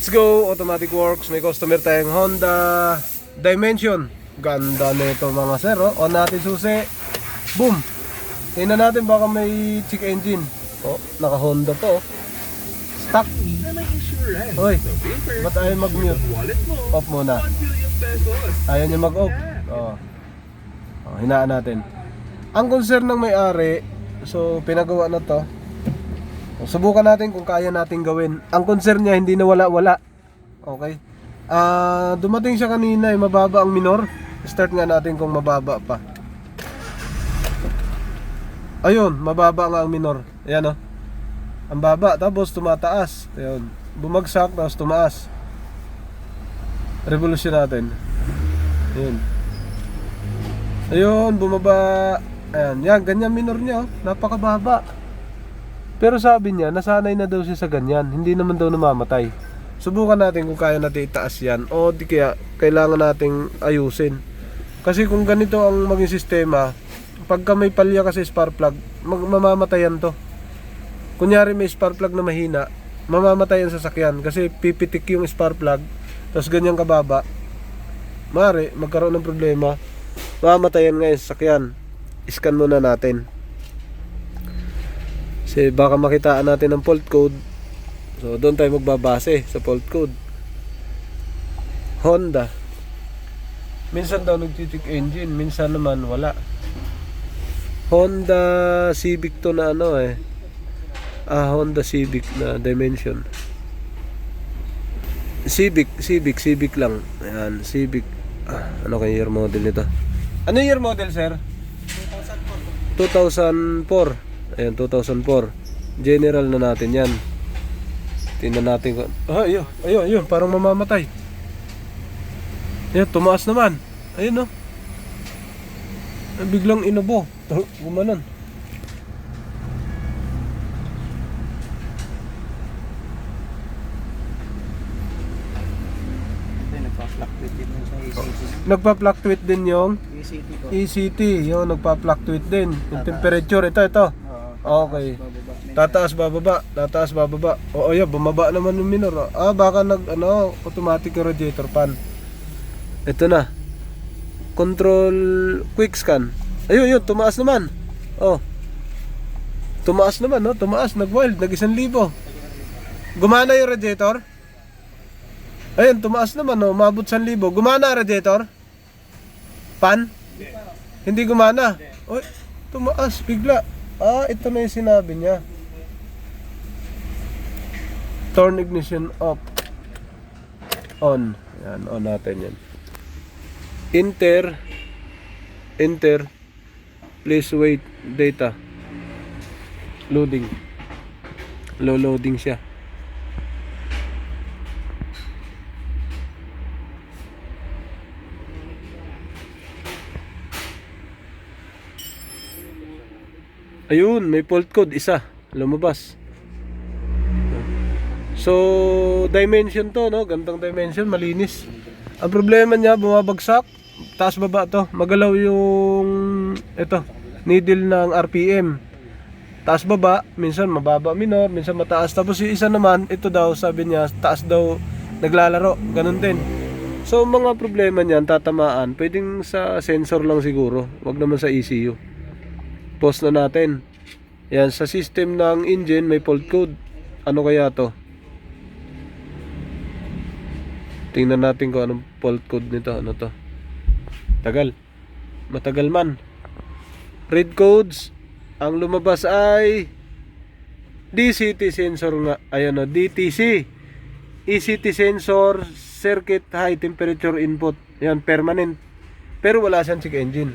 Let's go, Automatic Works. May customer tayong Honda Dimension. Ganda nito mga sir, oh. On natin susi. Boom. Tingnan natin baka may check engine. Oh, naka Honda to, oh. Stock. Hoy, ba't ayaw mag-mute? Off muna. Ayaw niya mag-off. Oh. Oh, hinaan natin. Ang concern ng may-ari, so pinagawa na to. Subukan natin kung kaya natin gawin. Ang concern niya hindi na wala-wala. Okay. Dumating siya kanina, mababa ang minor. Start nga natin kung mababa pa. Ayun, mababa nga ang minor. Ayan, oh. Ang baba, tapos tumataas. Ayun. Bumagsak, tapos tumaas. Revolution natin. Ayun. Ayun, bumaba. Ayan, yan, ganyan minor niya, oh. Napakababa. Pero sabi niya, nasanay na daw siya sa ganyan. Hindi naman daw namamatay. Subukan natin kung kaya natin itaas yan. O di kaya, kailangan nating ayusin. Kasi kung ganito ang maging sistema, pagka may palya kasi spark plug, mamamatayan to. Kunyari may spark plug na mahina, mamamatay ang sasakyan. Kasi pipitik yung spark plug, tapos ganyan kababa. Mari, magkaroon ng problema. Mamamatayan nga yung sasakyan. Iscan muna natin. Kasi baka makitaan natin ang fault code. So doon tayo magbabase sa fault code. Honda. Minsan daw nag-check engine, minsan naman wala. Honda Civic to na ano eh. Honda Civic na Dimension. Civic lang. Ayan, Civic. Ano kaya year model nito? Ano year model, sir? 2004. Ayan, 2004. General na natin yan. Tingnan natin kung... ayun, parang mamamatay. Ayan, tumaas naman. Ayun, no. Biglang inubo. Gumanon. Nagpa-fluctuate din yung ECT. Yung nagpa-fluctuate din. Yung temperature, ito. Okay. Tataas bababa, tataas bababa. Oo, yeah, bumaba naman yung minor. Baka automatic radiator fan. Ito na. Control quick scan. Ayun, tumaas naman. Oh. Tumaas naman, no? Tumaas, nag-wild, nag-1,000. Gumana yung radiator? Ayun, tumaas naman, no? Umabot 1,000. Gumana ang radiator? Fan? Hindi gumana. Oy, tumaas bigla. Ito na yung sinabi niya. Turn ignition off. On. Yan, on natin yan. Enter. Please wait. Data. Loading. Low loading siya. Ayun, may fault code isa lumabas. So, dimension to, no? Gandang dimension, malinis. Ang problema niya, bumabagsak, taas baba to. Magalaw yung needle ng RPM. Taas baba, minsan mababa minor, minsan mataas. Tapos yung isa naman, ito daw, sabi niya, taas daw naglalaro. Ganun din. So, mga problema niyan, tatamaan. Pwedeng sa sensor lang siguro, wag naman sa ECU. Pause na natin. Yan, sa system ng engine may fault code. Ano kaya to? Tingnan natin kung anong fault code nito. Ano to? Tagal. Matagal man. Read codes. Ang lumabas ay DCT sensor nga. Ayan o, DTC. ECT sensor, circuit high temperature input. Yan, permanent. Pero wala siyang check engine.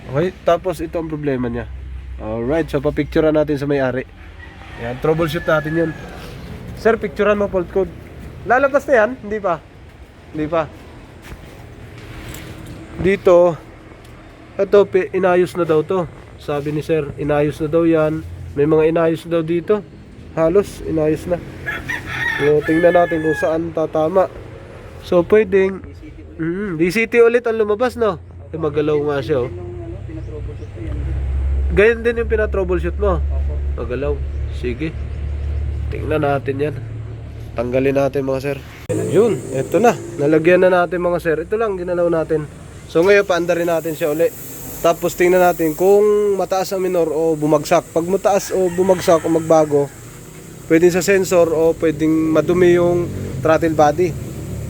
Okay, tapos ito ang problema niya. Alright, so papicturean natin sa may-ari. Ayan, troubleshoot natin yun. Sir, picturean mo fault code. Lalabas na yan? Hindi pa. Dito, ito, inayos na daw to. Sabi ni sir, inayos na daw yan. May mga inayos daw dito. Halos, inayos na. So, tingnan natin kung saan tatama. So, pwedeng DCT ulit ang lumabas, no? Magalaw nga siya, oh. Ganyan din yung pinatroubleshoot mo. Magalaw. Sige. Tingnan natin yan. Tanggalin natin mga sir. Yun, eto na. Nalagyan na natin mga sir. Ito lang, ginalaw natin. So ngayon, paandarin natin siya uli. Tapos tingnan natin kung mataas ang minor o bumagsak. Pag mataas o bumagsak o magbago, pwedeng sa sensor o pwedeng madumi yung throttle body.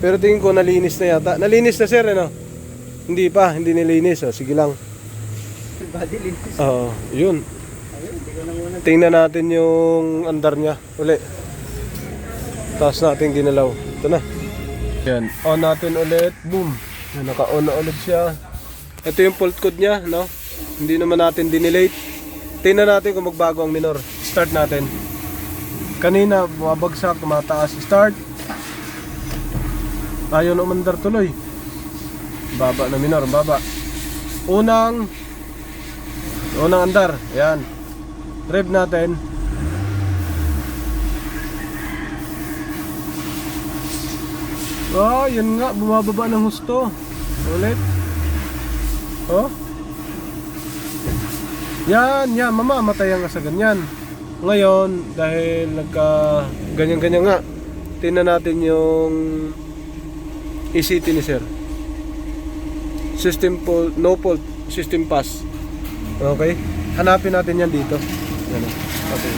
Pero tingin ko nalinis na yata. Nalinis na sir, ano? Hindi pa, hindi nilinis. O, sige lang. Body linis. Oo, yun. Ayun, hindi ko na muna. Tingnan natin yung andar niya uli. Tapos natin ginalaw. Ito na. Yan, on natin ulit. Boom. Yan, naka-on na ulit siya. Ito yung fault code niya, no? Hindi naman natin dinelete. Tingnan natin kung magbago ang minor. Start natin. Kanina, bumabagsak, tumataas. Start. Ayaw na umandar tuloy. Baba na minor, baba. Unang andar. Yan. Rev natin. Ah, yan nga, bumababa ng husto. Ulit. Oh. Yan, mamamatayan ka sa ganyan. Ngayon, dahil nagka ganyan-ganyan nga, tingnan natin yung ECT ni sir. System fault, no fault, system pass. Okay? Hanapin natin yan dito. Yan. Okay.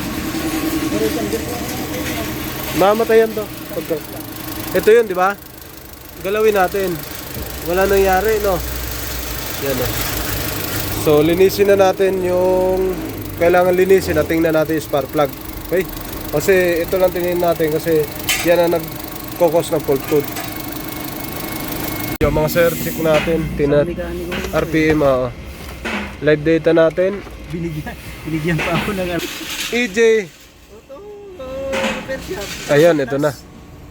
Mamatayan to. Ito yun, di ba? Galawin natin. Wala nangyari, no? Yan, no? So, linisin na natin yung kailangan linisin na tingnan natin yung spark plug. Okay? Kasi ito lang tingnan natin kasi yan ang nagkokos ng fault code. Yung mga sir, check natin. Tingnan RPM, live data natin. Binigyan pa ako ng EJ. Ayan, ito na.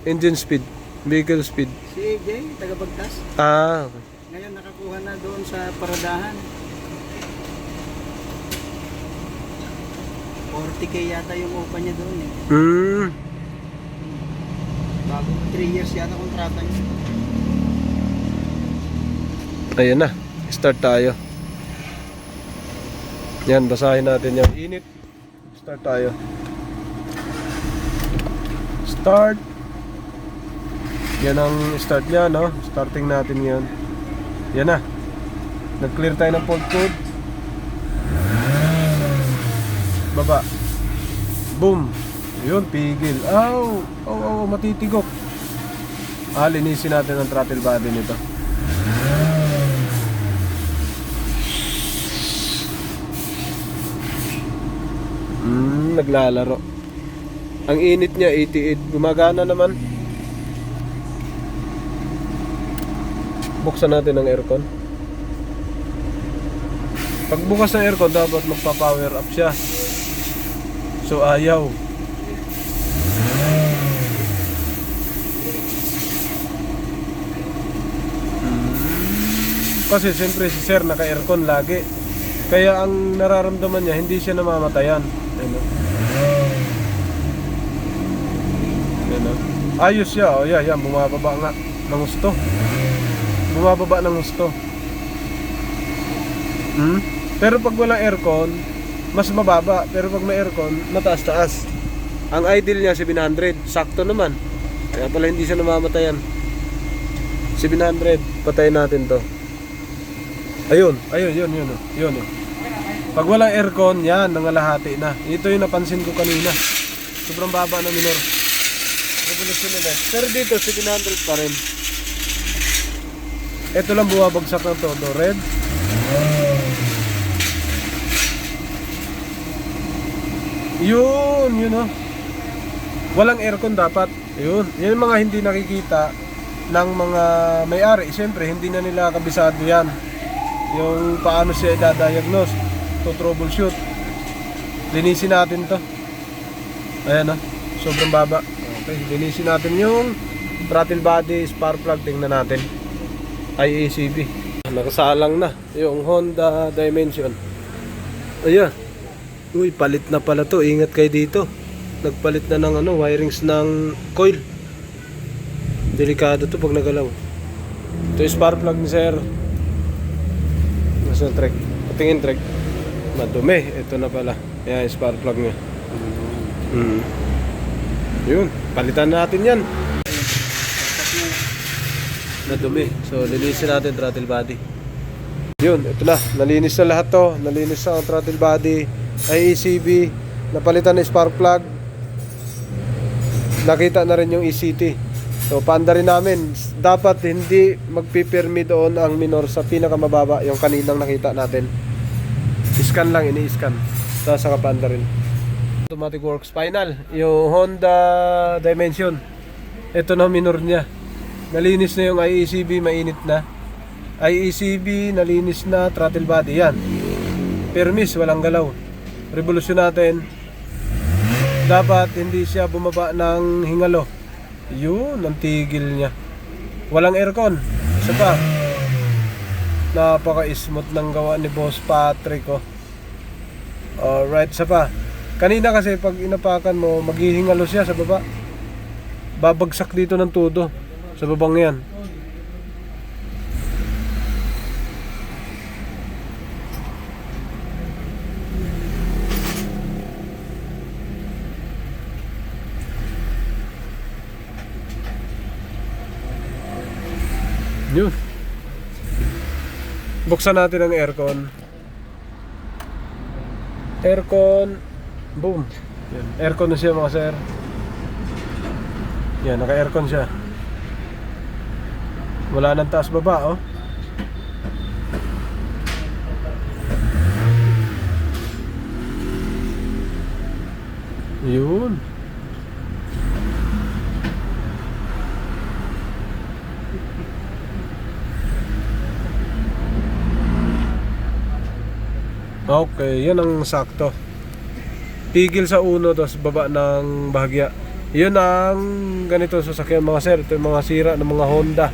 Engine speed, vehicle speed. Si AJ, taga-Bagtas. Ah, okay. Ngayon nakakuha na doon sa paradahan. 40k yata yung upa niya doon eh. Bago 3 years yata kontrata niya. Ayan na, start tayo. Yan, basahin natin yung init. Start tayo. Start. Yan ang start niya, no? Starting natin yan. Yan na. Nag-clear tayo ng fault code. Baba. Boom. Yun, pigil. Aw, matitigok. Linisin natin ang throttle body nito. Naglalaro. Ang init niya 88. Gumagana naman. Buksan natin ang aircon. Pag bukas ng aircon, dapat magpa-power up siya. So ayaw. Kasi siyempre si sir naka-aircon lagi. Kaya ang nararamdaman niya, hindi siya namamatayan. Ayos siya. Oh, yan, bumababa nga ng gusto. Bumababa ng gusto. Pero pag walang aircon, mas mababa. Pero pag may aircon, mataas-taas. Ang ideal niya 700. Sakto naman. Kaya pala hindi siya namamatayan. 700. Patayin natin to. Ayun. Yun. Pag walang aircon, yan, nangalahati na. Ito yung napansin ko kanina. Sobrang baba na minor. Revolution ulit. Pero dito, 700 pa rin. Ito lang bumabagsak ng todo. Red. Yun oh. Walang aircon dapat. Yun yung mga hindi nakikita ng mga may-ari. Siyempre, hindi na nila kabisado yan. Yung paano siya i-diagnose. To troubleshoot. Linisin natin to. Ayan oh. Sobrang baba. Okay, linisin natin yung throttle body, spark plug. Tingnan natin. IACB. Nakasalang na yung Honda Dimension. Ayan. Uy, palit na pala to. Ingat kayo dito. Nagpalit na ng wirings ng coil. Delikado to pag nagalaw. Ito yung spark plug ni sir. Nasa trek. Patingin trek. Madumi. Ito na pala. Ayan yung spark plug niya. Yun, palitan natin yan. Nadumi. So, linisin natin throttle body. Yun, ito na. Nalinis na lahat to. Nalinis na ang throttle body. IECB. Napalitan na spark plug. Nakita na rin yung ECT. So, paanda rin namin. Dapat hindi magpipirmi doon ang minor sa pinakamababa. Yung kaninang nakita natin. Iscan lang, ini-scan. Tapos saka paanda rin. Automatic works final. Yung Honda Dimension. Ito na minor niya. Nalinis na yung IECB, mainit na. IECB, nalinis na, throttle body, yan. Permis, walang galaw. Revolusyon natin. Dapat hindi siya bumaba ng hingalo. Yun, ang tigil niya. Walang aircon. Isa pa. Napaka-smooth ng gawa ni Boss Patrick, oh. Alright, isa pa. Kanina kasi pag inapakan mo, maghihingalo siya sa baba. Babagsak dito ng todo. Sa babang yan. Yun. Buksan natin ang aircon. Aircon. Boom. Yan. Aircon na siya mga sir. Yan, naka-aircon siya. Wala nang taas baba, oh. Yun. Okay, yan ang sakto. Pigil sa uno, tapos baba ng bahagya. Yun ang ganito sasakyan mga sir. Ito yung mga sira ng mga Honda.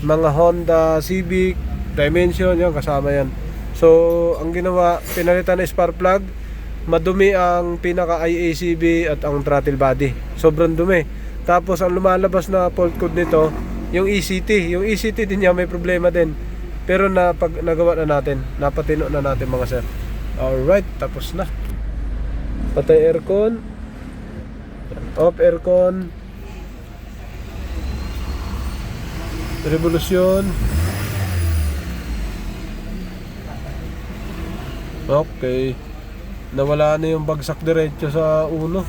Mga Honda Civic, Dimension, yan kasama yan. So, ang ginawa, pinalitan na spark plug. Madumi ang pinaka IACB at ang throttle body. Sobrang dumi. Tapos ang lumalabas na fault code nito, yung ECT. Yung ECT din niya may problema din. Pero nagawa na natin. Napatino na natin mga sir. Alright, tapos na. Patay aircon. Off aircon. Revolusyon. Okay. Nawala na yung bagsak diretso sa uno.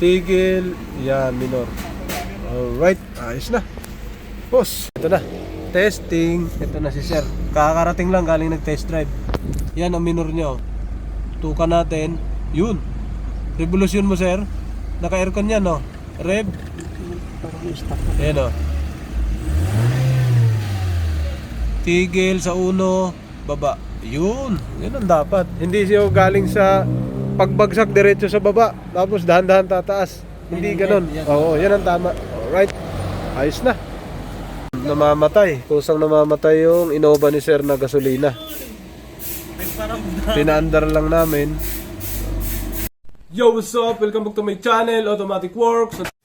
Tigil. Yan, minor. Alright, ayos na. Boss, ito na. Testing. Ito na si sir. Kakarating lang, galing nag-test drive. Yan ang minor niya, oh. Tukan natin. Yun. Revolusyon mo sir. Naka-aircon yan, no? Rev. Ayan, oh. Tigil sa uno. Baba. Yun. Yun ang dapat. Hindi siya galing sa pagbagsak diretso sa baba. Tapos dahan-dahan tataas. Hindi ganun. Oo, yan ang tama. Alright. Ayos na. Namamatay. Kusang namamatay yung Innova ni sir na gasolina. Pinaandar lang namin. Yo, what's up? Welcome back to my channel, Automatic Works.